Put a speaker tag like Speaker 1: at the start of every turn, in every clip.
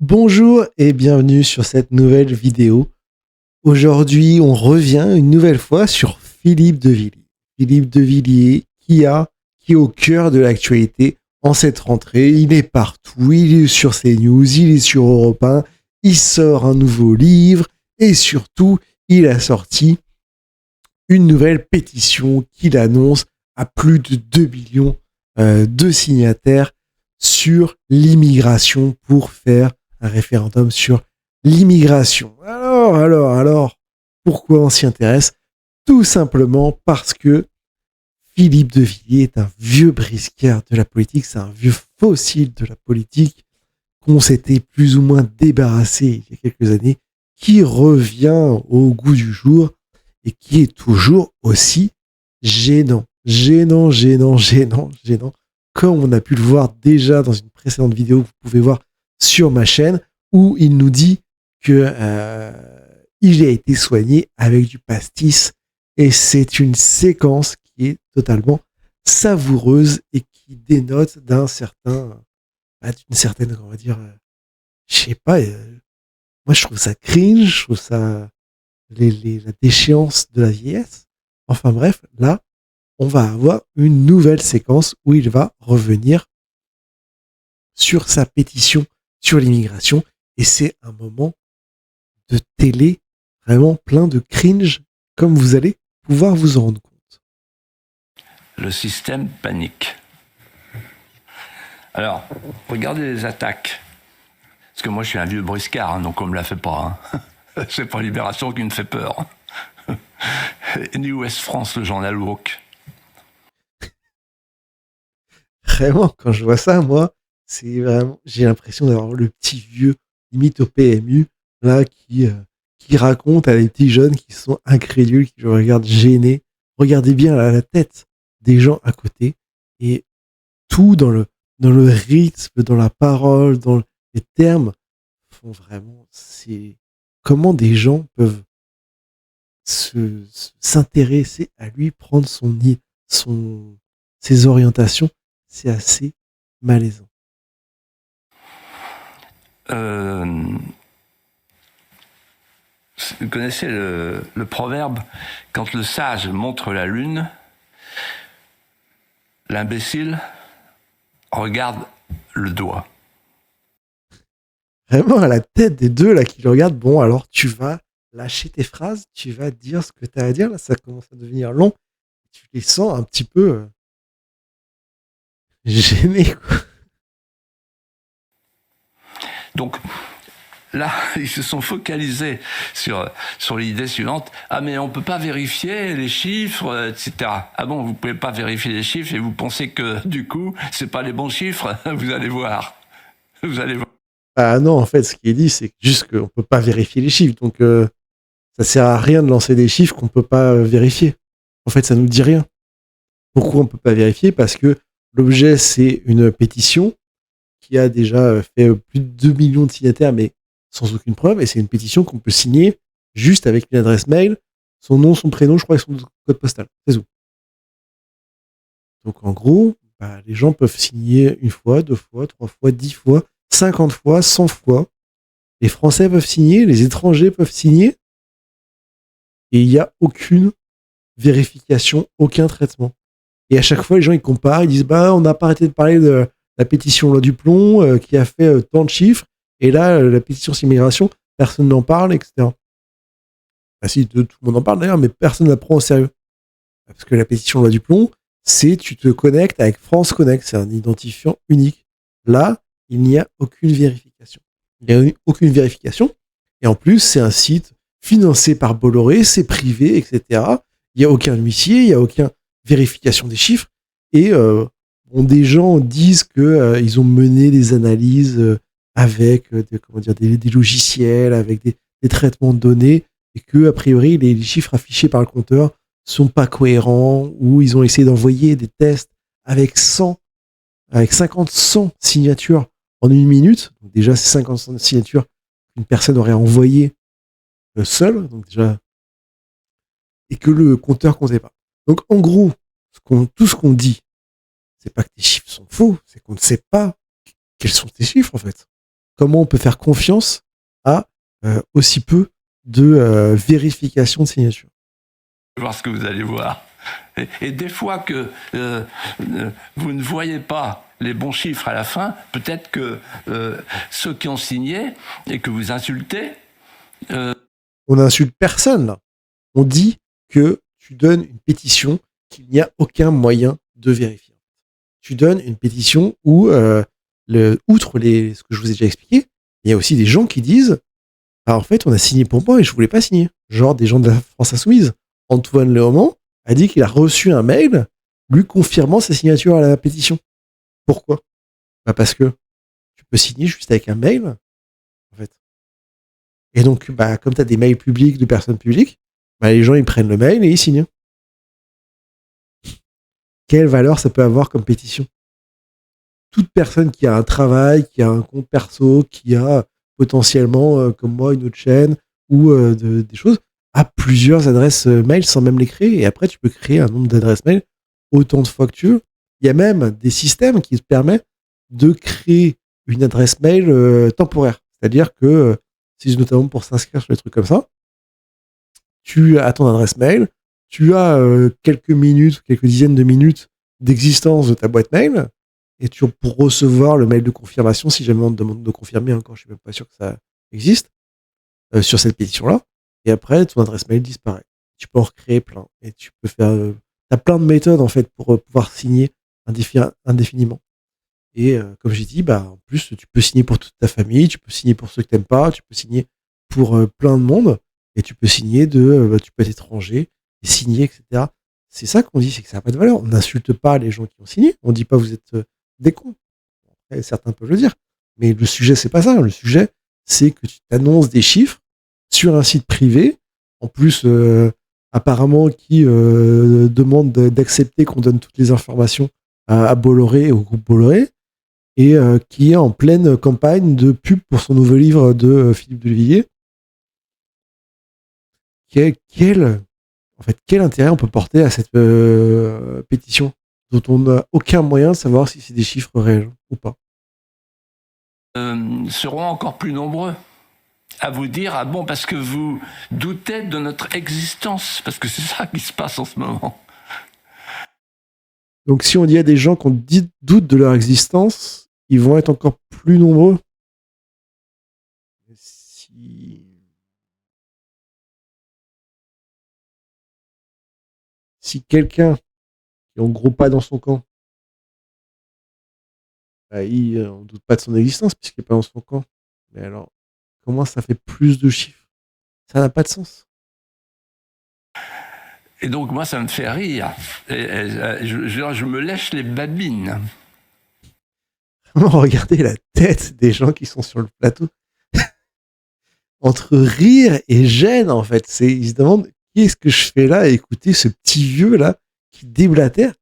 Speaker 1: Bonjour et bienvenue sur cette nouvelle vidéo. Aujourd'hui, on revient une nouvelle fois sur Philippe de Villiers. Philippe de Villiers qui est au cœur de l'actualité en cette rentrée. Il est partout, il est sur CNews, il est sur Europe 1, il sort un nouveau livre et surtout, il a sorti une nouvelle pétition qu'il annonce à plus de 2 millions de signataires sur l'immigration pour faire un référendum sur l'immigration. Alors, pourquoi on s'y intéresse? Tout simplement parce que Philippe de Villiers est un vieux briscard de la politique, c'est un vieux fossile de la politique qu'on s'était plus ou moins débarrassé il y a quelques années, qui revient au goût du jour et qui est toujours aussi gênant, comme on a pu le voir déjà dans une précédente vidéo que vous pouvez voir sur ma chaîne, où il nous dit que il a été soigné avec du pastis, et c'est une séquence qui est totalement savoureuse et qui dénote d'une certaine, on va dire, je sais pas, moi je trouve ça cringe, je trouve ça la déchéance de la vieillesse. Enfin bref, là, on va avoir une nouvelle séquence où il va revenir sur sa pétition sur l'immigration, et c'est un moment de télé vraiment plein de cringe, comme vous allez pouvoir vous en rendre compte.
Speaker 2: Le système panique. Alors, regardez les attaques. Parce que moi, je suis un vieux briscard, donc on me la fait pas. C'est pas Libération qui me fait peur. Ni Ouest France, le journal woke.
Speaker 1: Vraiment, quand je vois ça, moi, c'est vraiment, j'ai l'impression d'avoir le petit vieux, limite au PMU, là, qui raconte à des petits jeunes qui sont incrédules, qui le regardent gênés. Regardez bien la tête des gens à côté, et tout dans le rythme, dans la parole, dans les termes, font vraiment, c'est comment des gens peuvent s'intéresser à lui, prendre ses orientations, c'est assez malaisant.
Speaker 2: Vous connaissez le proverbe, quand le sage montre la lune, l'imbécile regarde le doigt.
Speaker 1: Vraiment à la tête des deux là qui le regardent, bon alors tu vas lâcher tes phrases, tu vas dire ce que tu as à dire, là ça commence à devenir long, tu les sens un petit peu gênés quoi.
Speaker 2: Donc là, ils se sont focalisés sur l'idée suivante. Ah mais on peut pas vérifier les chiffres, etc. Ah bon, vous pouvez pas vérifier les chiffres et vous pensez que du coup, c'est pas les bons chiffres? Vous allez voir.
Speaker 1: Ah non, en fait, ce qui est dit, c'est juste qu'on peut pas vérifier les chiffres, donc ça sert à rien de lancer des chiffres qu'on peut pas vérifier. En fait, ça nous dit rien. Pourquoi on peut pas vérifier? Parce que l'objet, c'est une pétition qui a déjà fait plus de 2 millions de signataires, mais sans aucune preuve, et c'est une pétition qu'on peut signer juste avec une adresse mail, son nom, son prénom, je crois, et son code postal. C'est tout. Donc en gros, les gens peuvent signer une fois, 2 fois, 3 fois, 10 fois, 50 fois, 100 fois. Les Français peuvent signer, les étrangers peuvent signer, et il n'y a aucune vérification, aucun traitement. Et à chaque fois, les gens ils comparent, ils disent on n'a pas arrêté de parler de la pétition loi du plomb qui a fait tant de chiffres, et là la pétition sur l'immigration, personne n'en parle, etc. Si, tout le monde en parle d'ailleurs, mais personne ne la prend au sérieux. Parce que la pétition loi du plomb, c'est tu te connectes avec France Connect, c'est un identifiant unique. Là, il n'y a aucune vérification. Il n'y a eu aucune vérification, et en plus, c'est un site financé par Bolloré, c'est privé, etc. Il n'y a aucun huissier, il n'y a aucune vérification des chiffres, et des gens disent que ils ont mené des analyses avec des logiciels, avec des traitements de données, et que a priori les chiffres affichés par le compteur sont pas cohérents, ou ils ont essayé d'envoyer des tests avec 100 signatures en une minute. Donc déjà, c'est 50 signatures qu'une personne aurait envoyées seule, donc déjà, et que le compteur comptait pas. Donc en gros, tout ce qu'on dit, c'est pas que tes chiffres sont faux, c'est qu'on ne sait pas quels sont tes chiffres en fait. comment on peut faire confiance à aussi peu de vérification de signature.
Speaker 2: Voir ce que vous allez voir. Et des fois que vous ne voyez pas les bons chiffres à la fin, peut-être que ceux qui ont signé et que vous insultez...
Speaker 1: On n'insulte personne, là. On dit que tu donnes une pétition qu'il n'y a aucun moyen de vérifier. Tu donnes une pétition où, outre ce que je vous ai déjà expliqué, il y a aussi des gens qui disent en fait, on a signé pour moi et je voulais pas signer. Genre des gens de la France Insoumise. Antoine Léaumont a dit qu'il a reçu un mail lui confirmant sa signature à la pétition. Pourquoi ? Parce que tu peux signer juste avec un mail, en fait. Et donc, comme tu as des mails publics de personnes publiques, les gens, ils prennent le mail et ils signent. Quelle valeur ça peut avoir comme pétition ? Toute personne qui a un travail, qui a un compte perso, qui a potentiellement, comme moi, une autre chaîne ou des choses, a plusieurs adresses mail sans même les créer. Et après, tu peux créer un nombre d'adresses mail autant de fois que tu veux. Il y a même des systèmes qui te permettent de créer une adresse mail temporaire. C'est-à-dire que, c'est notamment pour s'inscrire sur des trucs comme ça, tu as ton adresse mail, tu as quelques minutes, quelques dizaines de minutes d'existence de ta boîte mail, et pour recevoir le mail de confirmation, si jamais on te demande de confirmer, encore, je suis même pas sûr que ça existe, sur cette pétition-là, et après, ton adresse mail disparaît. Tu peux en recréer plein, et tu peux faire... t'as plein de méthodes, en fait, pour pouvoir signer indéfiniment. Et comme j'ai dit, en plus, tu peux signer pour toute ta famille, tu peux signer pour ceux que t'aimes pas, tu peux signer pour plein de monde, et tu peux signer tu peux être étranger, et signer, etc. C'est ça qu'on dit, c'est que ça n'a pas de valeur. On n'insulte pas les gens qui ont signé, on dit pas vous êtes des cons. Après, certains peuvent le dire. Mais le sujet, c'est pas ça. Le sujet, c'est que tu t'annonces des chiffres sur un site privé, en plus, apparemment, qui demande d'accepter qu'on donne toutes les informations à Bolloré et au groupe Bolloré, et qui est en pleine campagne de pub pour son nouveau livre de Philippe Devilliers. Quel intérêt on peut porter à cette pétition dont on n'a aucun moyen de savoir si c'est des chiffres réels ou pas.
Speaker 2: Seront encore plus nombreux à vous dire ah bon, parce que vous doutez de notre existence, parce que c'est ça qui se passe en ce moment.
Speaker 1: Donc si on dit à des gens qu'on doute de leur existence, ils vont être encore plus nombreux. Si quelqu'un qui est en gros pas dans son camp, on ne doute pas de son existence puisqu'il n'est pas dans son camp. Mais alors, comment ça fait plus de chiffres ? Ça n'a pas de sens.
Speaker 2: Et donc moi, ça me fait rire. Je me lèche les babines.
Speaker 1: Regardez la tête des gens qui sont sur le plateau. Entre rire et gêne, en fait. Ils se demandent qu'est-ce que je fais là à écouter ce petit vieux là qui déblatère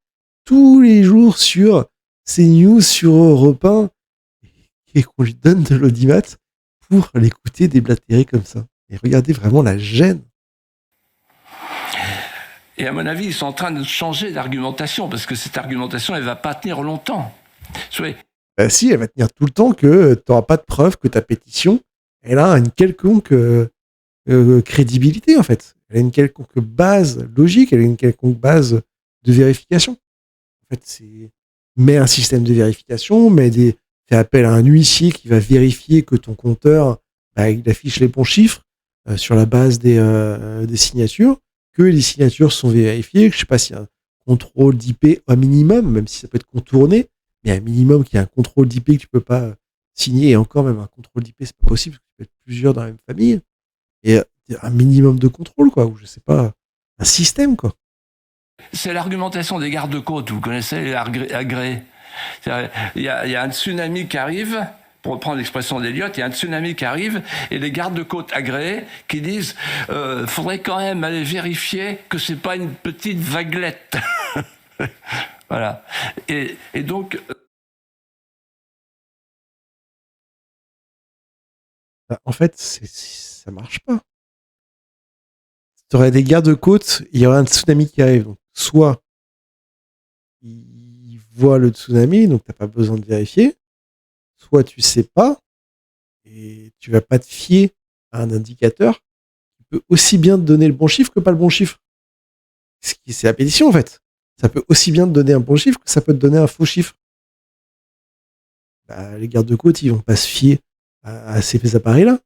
Speaker 1: tous les jours sur CNews, sur Europe 1, et qu'on lui donne de l'audimat pour l'écouter déblatérer comme ça. Et regardez vraiment la gêne.
Speaker 2: Et à mon avis, ils sont en train de changer d'argumentation, parce que cette argumentation, elle ne va pas tenir longtemps.
Speaker 1: Si, elle va tenir tout le temps que tu n'auras pas de preuve que ta pétition, elle a une quelconque crédibilité, en fait. Elle a une quelconque base logique, elle a une quelconque base de vérification. En fait, mets un système de vérification, fais appel à un huissier qui va vérifier que ton compteur, il affiche les bons chiffres sur la base des signatures, que les signatures sont vérifiées, que je sais pas s'il y a un contrôle d'IP un minimum, même si ça peut être contourné, mais un minimum qu'il y a un contrôle d'IP que tu peux pas signer, et encore même un contrôle d'IP, c'est pas possible, parce que tu peux être plusieurs dans la même famille, et un minimum de contrôle, quoi, ou je sais pas, un système, quoi.
Speaker 2: C'est l'argumentation des gardes-côtes, vous connaissez les agréés. Il y a un tsunami qui arrive, pour reprendre l'expression d'Eliott, il y a un tsunami qui arrive, et les gardes-côtes agréés qui disent faudrait quand même aller vérifier que c'est pas une petite vaguelette. Voilà. Et donc...
Speaker 1: En fait, ça marche pas. Tu aurais des gardes-côtes, il y aurait un tsunami qui arrive. Donc, soit ils voient le tsunami, donc t'as pas besoin de vérifier, soit tu sais pas, Et tu vas pas te fier à un indicateur qui peut aussi bien te donner le bon chiffre que pas le bon chiffre. C'est la pétition, en fait. Ça peut aussi bien te donner un bon chiffre que ça peut te donner un faux chiffre. Bah, les gardes-côtes, ils vont pas se fier à ces appareils-là.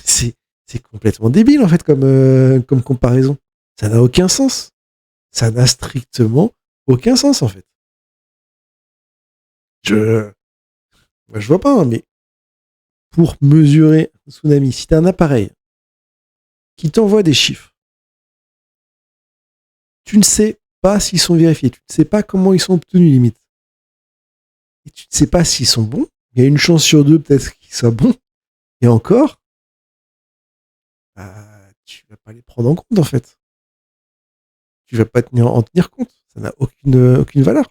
Speaker 1: C'est complètement débile, en fait, comme comparaison. Ça n'a aucun sens. Ça n'a strictement aucun sens, en fait. Moi, je vois pas, hein, mais pour mesurer un tsunami, si t'as un appareil qui t'envoie des chiffres, tu ne sais pas s'ils sont vérifiés, tu ne sais pas comment ils sont obtenus, limite. Et tu ne sais pas s'ils sont bons. Il y a une chance sur deux, peut-être, qu'ils soient bons. Et encore, tu vas pas les prendre en compte, en fait. Tu vas pas en tenir compte. Ça n'a aucune valeur.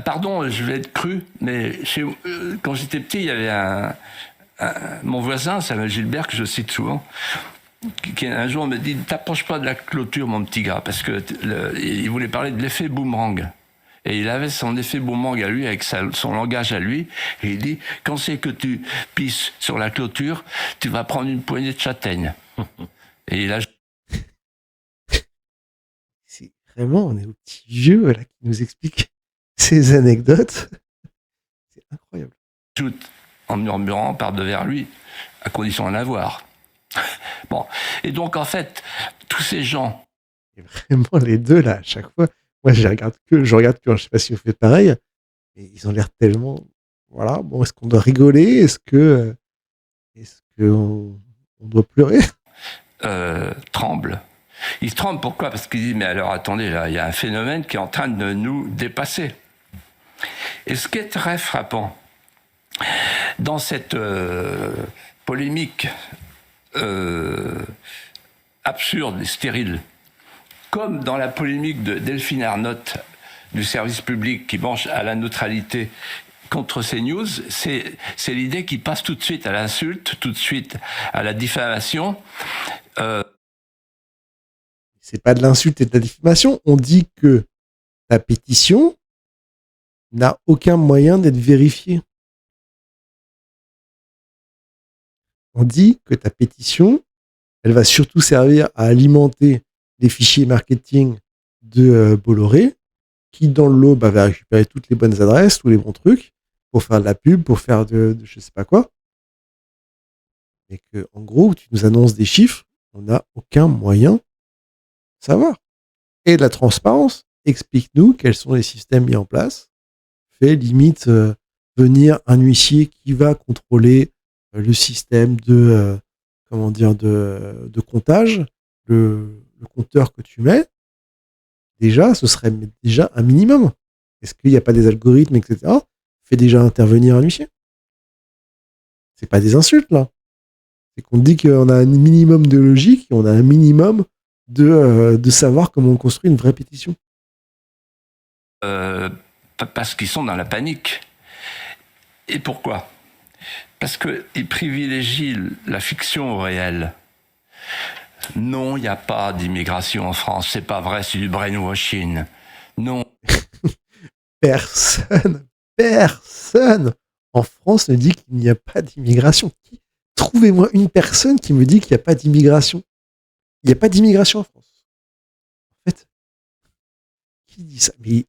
Speaker 2: Pardon, je vais être cru, mais quand j'étais petit, il y avait mon voisin, Samuel Gilbert, que je cite souvent, qui un jour me dit « T'approches pas de la clôture, mon petit gars », parce que il voulait parler de l'effet boomerang. Et il avait son effet boomerang à lui, avec son langage à lui, et il dit « Quand c'est que tu pisses sur la clôture, tu vas prendre une poignée de châtaignes. » Et il a...
Speaker 1: C'est vraiment, on est au petit vieux là, qui nous explique ces anecdotes. C'est incroyable.
Speaker 2: En murmurant par devers lui, à condition d'en avoir. Bon, et donc en fait, tous ces gens...
Speaker 1: Et vraiment les deux là, à chaque fois, moi je regarde que, je sais pas si vous faites pareil, mais ils ont l'air tellement... Voilà, bon, est-ce qu'on doit rigoler? Est-ce que on doit pleurer?
Speaker 2: Tremblent. Ils tremblent pourquoi? Parce qu'ils disent, mais alors attendez, là, il y a un phénomène qui est en train de nous dépasser. Et ce qui est très frappant, dans cette polémique absurde et stérile, comme dans la polémique de Delphine Arnott du service public qui penche à la neutralité contre CNews, c'est l'idée qui passe tout de suite à l'insulte, tout de suite à la diffamation.
Speaker 1: C'est pas de l'insulte et de la diffamation. On dit que la pétition n'a aucun moyen d'être vérifiée. On dit que ta pétition, elle va surtout servir à alimenter les fichiers marketing de Bolloré, qui dans le lot va récupérer toutes les bonnes adresses, tous les bons trucs, pour faire de la pub, pour faire de je sais pas quoi. Et que, en gros, tu nous annonces des chiffres, on n'a aucun moyen de savoir. Et de la transparence. Explique-nous quels sont les systèmes mis en place. Fais limite venir un huissier qui va contrôler le système de comptage, le compteur que tu mets. Déjà, ce serait déjà un minimum. Est-ce qu'il n'y a pas des algorithmes, etc. Fais déjà intervenir un huissier. C'est pas des insultes, là. C'est qu'on dit qu'on a un minimum de logique et on a un minimum de savoir comment on construit une vraie pétition.
Speaker 2: Parce qu'ils sont dans la panique. Et pourquoi? Parce qu'ils privilégient la fiction au réel. Non, il n'y a pas d'immigration en France. C'est pas vrai, c'est du brainwashing. Non.
Speaker 1: Personne en France ne dit qu'il n'y a pas d'immigration. Trouvez-moi une personne qui me dit qu'il n'y a pas d'immigration. Il n'y a pas d'immigration en France. En fait, qui dit ça? Mais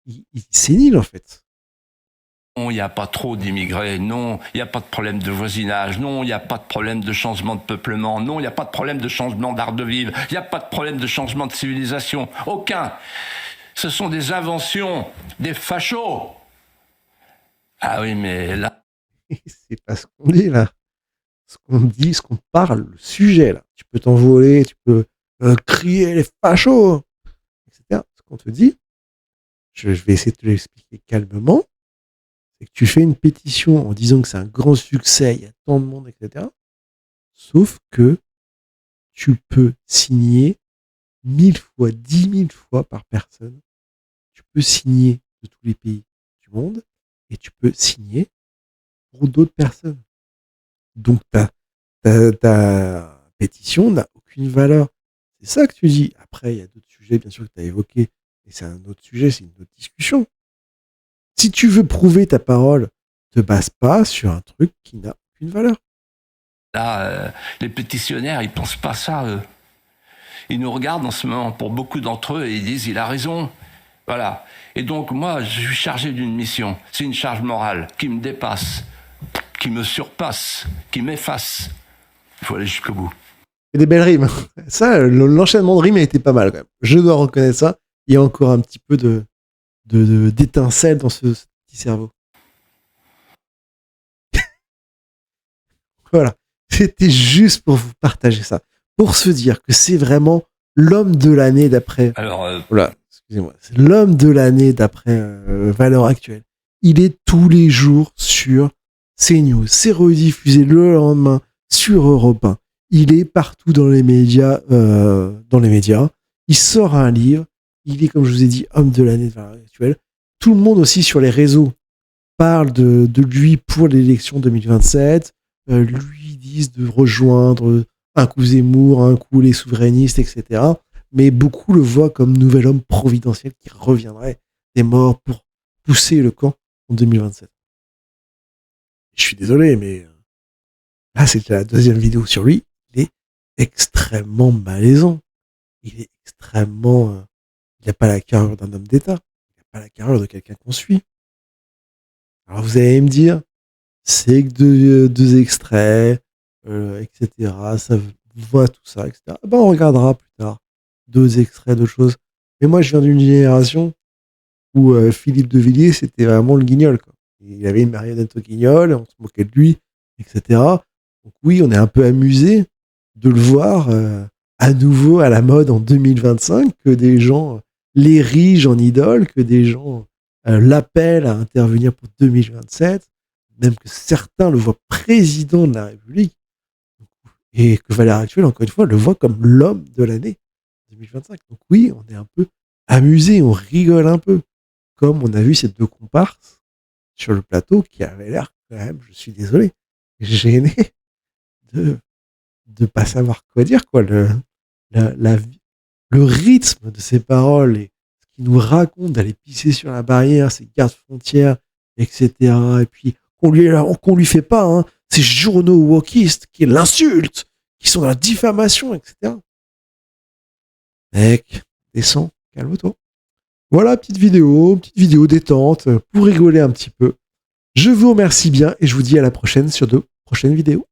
Speaker 1: il est sénile, en fait.
Speaker 2: Non, il n'y a pas trop d'immigrés. Non, il n'y a pas de problème de voisinage. Non, il n'y a pas de problème de changement de peuplement. Non, il n'y a pas de problème de changement d'art de vivre. Il n'y a pas de problème de changement de civilisation. Aucun. Ce sont des inventions, des fachos. Ah oui, mais là...
Speaker 1: C'est pas ce qu'on dit, là. Ce qu'on dit, ce qu'on parle, le sujet, là. Tu peux t'envoler, tu peux crier les fachos, etc. Ce qu'on te dit, je vais essayer de te l'expliquer calmement, c'est que tu fais une pétition en disant que c'est un grand succès, il y a tant de monde, etc. Sauf que tu peux signer 1000 fois, 10 000 fois par personne. Tu peux signer de tous les pays du monde et tu peux signer pour d'autres personnes. Donc ta pétition n'a aucune valeur. C'est ça que tu dis. Après, il y a d'autres sujets, bien sûr, que tu as évoqués. Et c'est un autre sujet, c'est une autre discussion. Si tu veux prouver ta parole, te base pas sur un truc qui n'a aucune valeur.
Speaker 2: Là, les pétitionnaires, ils pensent pas ça, eux. Ils nous regardent en ce moment, pour beaucoup d'entre eux, et ils disent, il a raison. Voilà. Et donc, moi, je suis chargé d'une mission. C'est une charge morale qui me dépasse, qui me surpasse, qui m'efface. Il faut aller jusqu'au bout.
Speaker 1: Et des belles rimes. Ça, l'enchaînement de rimes a été pas mal, quand même. Je dois reconnaître ça. Il y a encore un petit peu d'étincelle dans ce petit cerveau. Voilà. C'était juste pour vous partager ça. Pour se dire que c'est vraiment l'homme de l'année d'après.
Speaker 2: Alors,
Speaker 1: voilà, excusez-moi. C'est l'homme de l'année d'après Valeurs Actuelles. Il est tous les jours sur CNews. C'est rediffusé le lendemain sur Europe 1. Il est partout dans les médias. Il sort un livre. Il est, comme je vous ai dit, homme de l'année de Valeurs Actuelles. Tout le monde aussi sur les réseaux parle de lui pour l'élection 2027. Lui disent de rejoindre un coup Zemmour, un coup les souverainistes, etc. Mais beaucoup le voient comme nouvel homme providentiel qui reviendrait des morts pour pousser le camp en 2027. Je suis désolé, mais là, c'était la deuxième vidéo sur lui. Il est extrêmement malaisant. Il est extrêmement... il n'a pas la carrure d'un homme d'État. Il n'a pas la carrure de quelqu'un qu'on suit. Alors vous allez me dire, c'est que deux extraits, etc. Ça voit tout ça, etc. Ben, on regardera plus tard 2 extraits de choses. Mais moi, je viens d'une génération où Philippe de Villiers, c'était vraiment le guignol, quoi. Il avait une marionnette au guignol, on se moquait de lui, etc. Donc oui, on est un peu amusé de le voir à nouveau à la mode en 2025, que des gens l'érigent en idole, que des gens l'appellent à intervenir pour 2027, même que certains le voient président de la République, et que Valeurs Actuelles, encore une fois, le voit comme l'homme de l'année 2025. Donc oui, on est un peu amusé, on rigole un peu, comme on a vu ces 2 comparses sur le plateau qui avaient l'air quand même, je suis désolé, gênés de pas savoir quoi dire, quoi. Le rythme de ces paroles et ce qu'ils nous racontent d'aller pisser sur la barrière, ces gardes frontières, etc. Et puis qu'on lui fait pas, hein, ces journaux wokistes qui l'insultent, qui sont dans la diffamation, etc. Mec, descends, calme-toi. Voilà, petite vidéo détente pour rigoler un petit peu. Je vous remercie bien et je vous dis à la prochaine sur de prochaines vidéos.